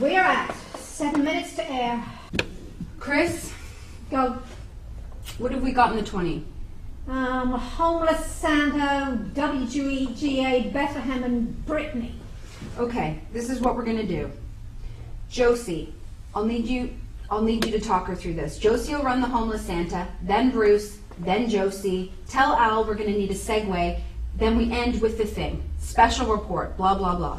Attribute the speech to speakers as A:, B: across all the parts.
A: We're at 7 minutes to air.
B: Chris,
A: Go.
B: what have we got in the 20?
A: Homeless Santa, WEGA, Bethlehem, and Brittany.
B: Okay, this is what we're gonna do. Josie, I'll need you to talk her through this. Josie will run the homeless Santa, then Bruce, then Josie. Tell Al we're gonna need a segue, then we end with the thing. Special report, blah, blah, blah.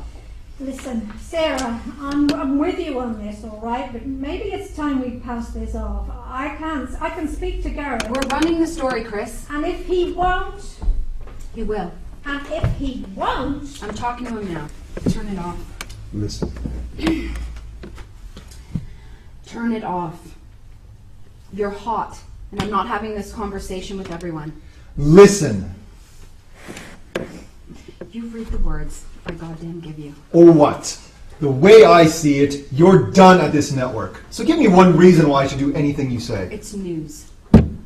A: Listen, Sarah, I'm with you on this, all right? But maybe it's time we pass this off. I can speak to Gary.
B: We're running the story, Chris.
A: And if he won't,
B: He will.
A: and if he won't,
B: I'm talking to him now. Turn it off.
C: Listen.
B: Turn it off. You're hot, and I'm not having this conversation with everyone.
C: Listen.
B: You read the words I goddamn give you.
C: Or what? The way I see it, you're done at this network. So give me one reason why I should do anything you say.
B: It's news.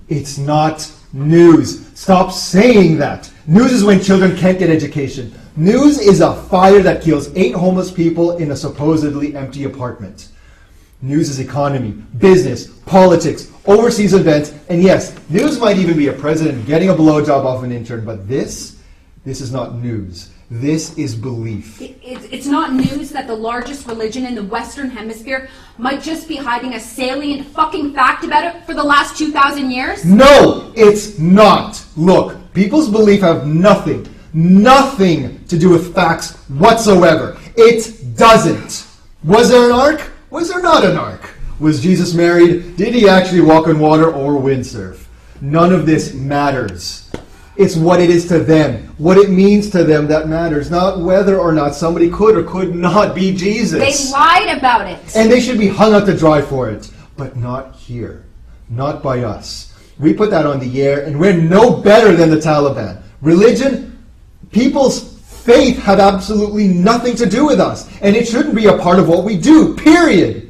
C: It's not news. Stop saying that. News is when children can't get education. News is a fire that kills 8 homeless people in a supposedly empty apartment. News is economy, business, politics, overseas events, and yes, news might even be a president getting a blowjob off an intern, but this is not news. This is belief.
B: It's not news that the largest religion in the Western Hemisphere might just be hiding a salient fucking fact about it for the last 2,000 years?
C: No, it's not. Look, people's belief have nothing to do with facts whatsoever. It doesn't. Was there an ark? Was there not an ark? Was Jesus married? Did he actually walk on water or windsurf? None of this matters. It's what it is to them, what it means to them that matters, not whether or not somebody could or could not be Jesus.
B: They lied about it.
C: And they should be hung out to dry for it. But not here. Not by us. We put that on the air, and we're no better than the Taliban. Religion, people's faith have absolutely nothing to do with us. And it shouldn't be a part of what we do, period.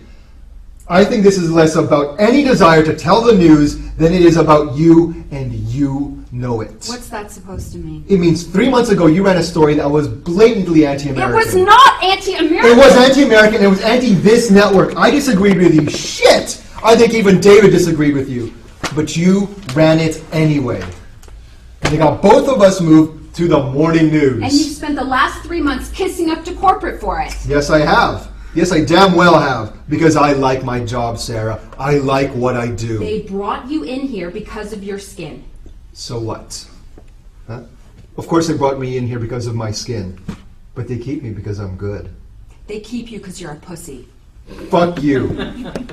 C: I think this is less about any desire to tell the news than it is about you, and you know it.
B: What's that supposed to mean?
C: It means 3 months ago you ran a story that was blatantly anti-American.
B: It was not anti-American.
C: It was anti-American. It was anti-this network. I disagreed with you. Shit! I think even David disagreed with you. But you ran it anyway. And they got both of us moved to the morning news.
B: And you've spent the last 3 months kissing up to corporate for it.
C: Yes, I have. Yes, I damn well have. Because I like my job, Sarah. I like what I do.
B: They brought you in here because of your skin.
C: So what? Huh? Of course they brought me in here because of my skin. But they keep me because I'm good.
B: They keep you because you're a pussy.
C: Fuck you.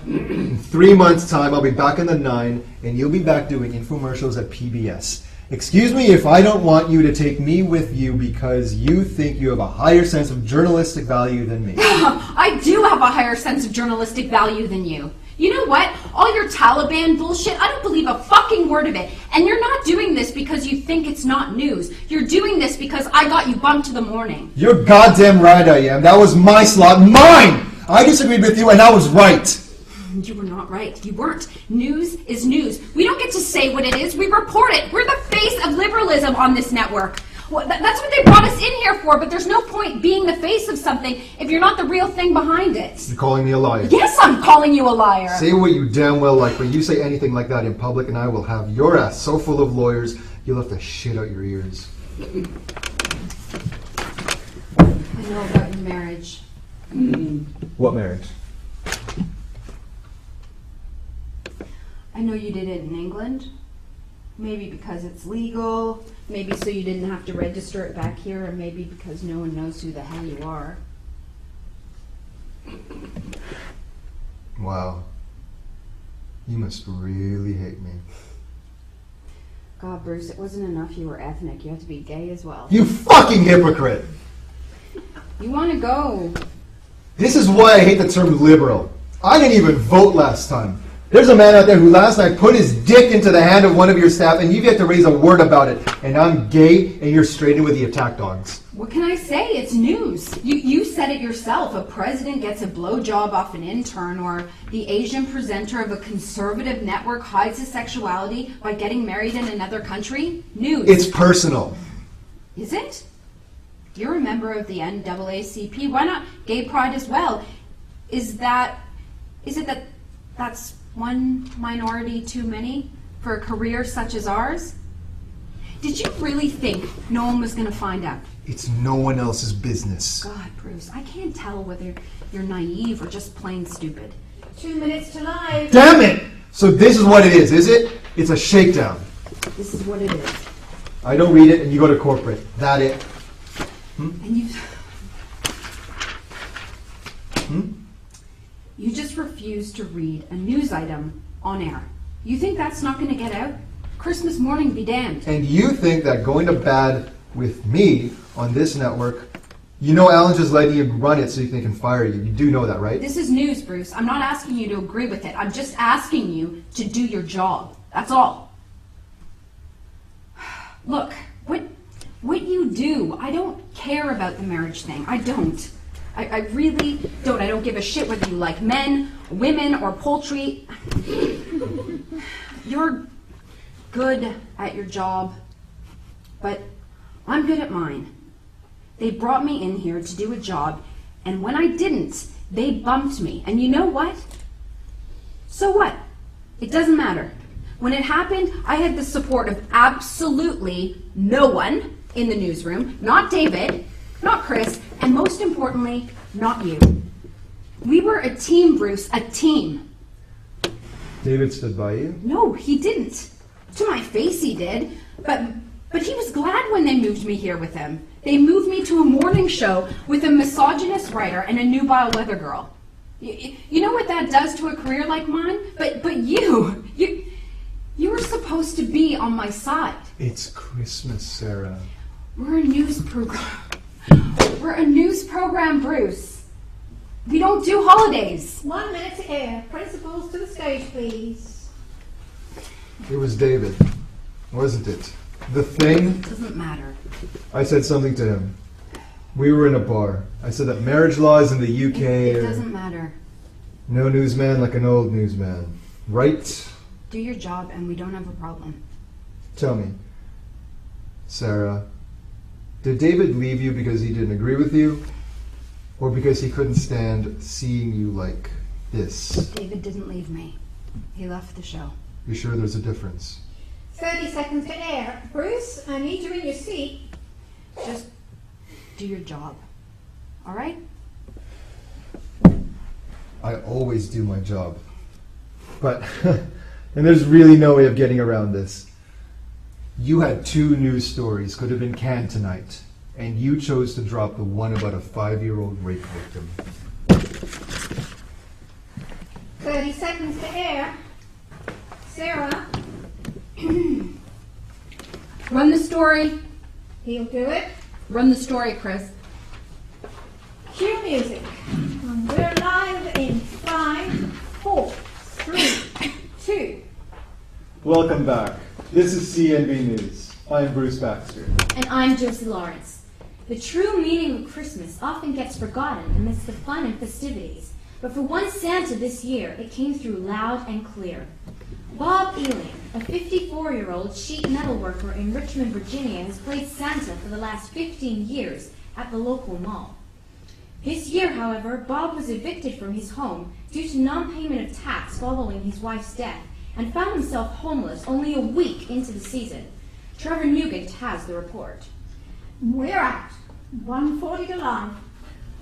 C: In 3 months' time, I'll be back in the 9, and you'll be back doing infomercials at PBS. Excuse me if I don't want you to take me with you because you think you have a higher sense of journalistic value than me.
B: I do have a higher sense of journalistic value than you. You know what? All your Taliban bullshit, I don't believe a fucking word of it. And you're not doing this because you think it's not news. You're doing this because I got you bumped to the morning.
C: You're goddamn right I am. That was my slot. Mine! I disagreed with you and I was right.
B: You were not right. You weren't. News is news. We don't get to say what it is. We report it. We're the face of liberalism on this network. Well, that's what they brought us in here for, but there's no point being the face of something if you're not the real thing behind it.
C: You're calling me a liar.
B: Yes, I'm calling you a liar.
C: Say what you damn well like, but you say anything like that in public and I will have your ass so full of lawyers, you'll have to shit out your ears.
B: I know about your marriage.
C: What marriage?
B: I know you did it in England. Maybe because it's legal, maybe so you didn't have to register it back here, or maybe because no one knows who the hell you are.
C: Wow. You must really hate me.
B: God, Bruce, it wasn't enough you were ethnic. You have to be gay as well.
C: You fucking hypocrite!
B: You want to go.
C: This is why I hate the term liberal. I didn't even vote last time. There's a man out there who last night put his dick into the hand of one of your staff and you've yet to raise a word about it. And I'm gay and you're straight in with the attack dogs.
B: What can I say? It's news. You said it yourself. A president gets a blowjob off an intern, or the Asian presenter of a conservative network hides his sexuality by getting married in another country. News.
C: It's personal.
B: Is it? You're a member of the NAACP. Why not gay pride as well? Is it that that's one minority too many for a career such as ours? Did you really think no one was going to find out?
C: It's no one else's business.
B: God, Bruce, I can't tell whether you're naive or just plain stupid.
A: 2 minutes to live.
C: Damn it! So this is what it is it? It's a shakedown.
B: This is what it is.
C: I don't read it and you go to corporate. That it?
B: And you just refuse to read a news item on air. You think that's not going to get out? Christmas morning be damned.
C: And you think that going to bed with me on this network, you know Alan's just letting you run it so they can fire you. You do know that, right?
B: This is news, Bruce. I'm not asking you to agree with it. I'm just asking you to do your job. That's all. Look, what you do, I don't care about the marriage thing. I don't. I really don't. I don't give a shit whether you like men, women, or poultry. You're good at your job, but I'm good at mine. They brought me in here to do a job, and when I didn't, they bumped me. And you know what? So what? It doesn't matter. When it happened, I had the support of absolutely no one in the newsroom, not David, not Chris, and most importantly, not you. We were a team, Bruce, a team.
C: David stood by you?
B: No, he didn't. To my face he did, but he was glad when they moved me here with him. They moved me to a morning show with a misogynist writer and a nubile weather girl. You know what that does to a career like mine? But you were supposed to be on my side.
C: It's Christmas, Sarah.
B: We're a news program. We're a news program, Bruce. We don't do holidays.
A: 1 minute to air. Principals to the stage, please.
C: It was David, wasn't it? The thing?
B: It doesn't matter.
C: I said something to him. We were in a bar. I said that marriage laws in the UK
B: It
C: are
B: doesn't matter.
C: no newsman like an old newsman. Right?
B: Do your job and we don't have a problem.
C: Tell me, Sarah, did David leave you because he didn't agree with you? Or because he couldn't stand seeing you like this?
B: David didn't leave me. He left the show.
C: You sure there's a difference?
A: 30 seconds to air. Bruce, I need you in your seat.
B: Just do your job. All right?
C: I always do my job. But, and there's really no way of getting around this. You had 2 news stories could have been canned tonight, and you chose to drop the one about a 5-year-old rape victim.
A: 30 seconds to air. Sarah,
B: Run the story.
A: he'll do it.
B: Run the story, Chris.
A: Cue music. And we're live in 5, 4, 3, 2.
C: Welcome back. This is CNB News. I'm Bruce Baxter.
D: And I'm Josie Lawrence. The true meaning of Christmas often gets forgotten amidst the fun and festivities, but for one Santa this year, it came through loud and clear. Bob Ealing, a 54-year-old sheet metal worker in Richmond, Virginia, has played Santa for the last 15 years at the local mall. This year, however, Bob was evicted from his home due to non-payment of tax following his wife's death and found himself homeless only a week into the season. Trevor Nugent has the report.
A: We're at 1:40 to live.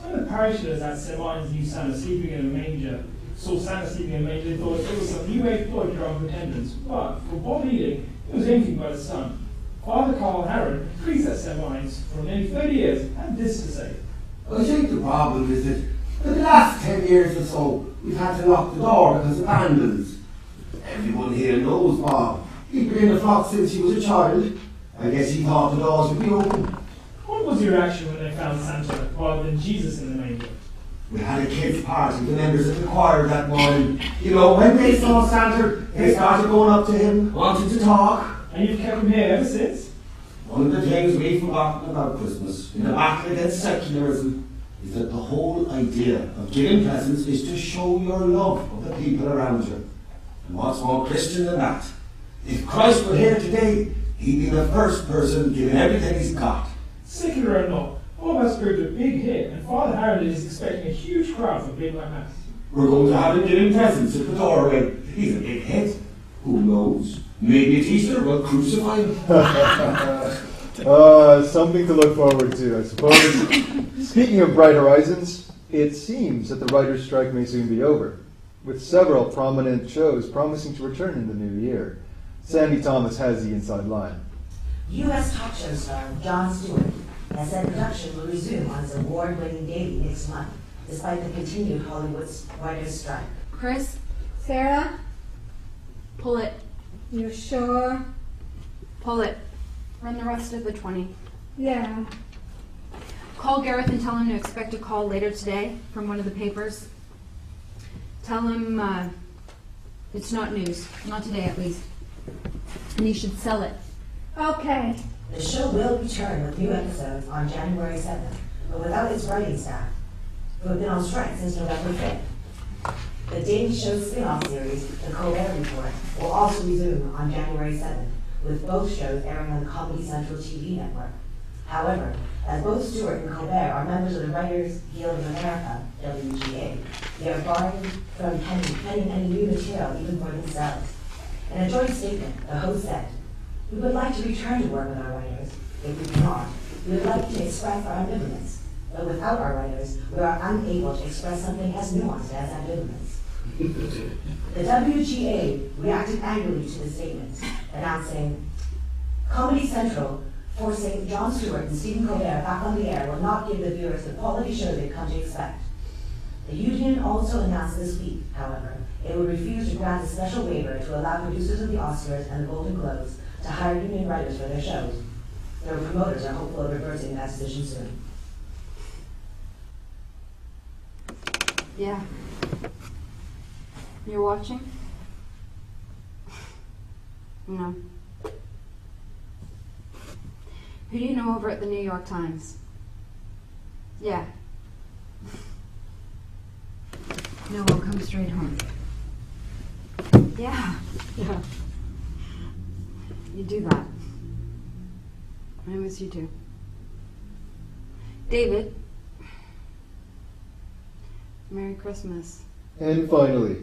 E: When the parishioners at St. Martin's knew Santa sleeping in a manger, saw Santa sleeping in a manger, they thought it was some new age boy drum attendance. But for Bob Ealing, it was anything but a son. Father Carl Harron, priest at St. Martin's for nearly 30 years, had this to say.
F: I think the problem is that for the last 10 years or so, we've had to lock the door because of vandals. Everyone here knows Bob. He'd been in the flock since he was a child. I guess he thought the doors would be open.
E: What was your reaction when they found Santa rather than Jesus in the manger?
F: We had a kids' party, the members of the choir that morning. You know, when they saw Santa, they started going up to him, wanting to talk.
E: And you've kept him here ever since?
F: One of the things we've forgotten about Christmas, in the battle against secularism, is that the whole idea of giving presents is to show your love of the people around you. And what's more Christian than that? If Christ were here today, he'd be the first person giving everything he's got.
E: Secular or not, Bob has proved a big hit, and Father Harron is expecting a huge crowd for Big Black Mass.
F: We're going to have him giving presents at the doorway. He's a big head. Who knows? Maybe at Easter we'll crucify him.
C: Something to look forward to, I suppose. Speaking of bright horizons, it seems that the writer's strike may soon be over, with several prominent shows promising to return in the new year. Sandy Thomas has the inside line.
G: U.S. talk show star Jon Stewart has said production will resume on his award-winning daily next month, despite the continued Hollywood writers' strike.
B: Chris,
A: Sarah,
B: pull it.
A: you sure?
B: Pull it. Run the rest of the 20.
A: Yeah.
B: Call Gareth and tell him to expect a call later today from one of the papers. Tell him it's not news. Not today, at least. And he should sell it.
A: Okay.
G: The show will return with new episodes on January 7th, but without its writing staff, who have been on strike since November 5th. The Daily Show spin-off series, The Colbert Report, will also resume on January 7th, with both shows airing on the Comedy Central TV network. However, as both Stewart and Colbert are members of the Writers Guild of America, WGA, they are barred from penning any new material even for themselves. In a joint statement, the host said, "We would like to return to work with our writers. If we cannot, we would like to express our ambivalence. But without our writers, we are unable to express something as nuanced as ambivalence." The WGA reacted angrily to the statement, announcing, "Comedy Central forcing Jon Stewart and Stephen Colbert back on the air will not give the viewers the quality show they've come to expect." The union also announced this week, however, it would refuse to grant a special waiver to allow producers of the Oscars and the Golden Globes to hire union writers for their shows. Their promoters are hopeful of reversing that decision soon.
B: Yeah. You're watching? No. Who do you know over at the New York Times? Yeah. No, I'll come straight home. Yeah. Yeah. You do that. I miss you too. David. Merry Christmas.
C: And finally,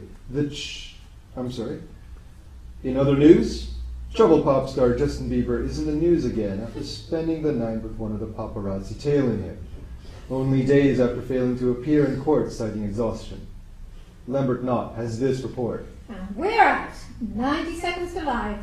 C: in other news, trouble pop star Justin Bieber is in the news again after spending the night with one of the paparazzi tailing him, only days after failing to appear in court citing exhaustion. Lambert Knott has this report.
A: And we're at 90 seconds to live.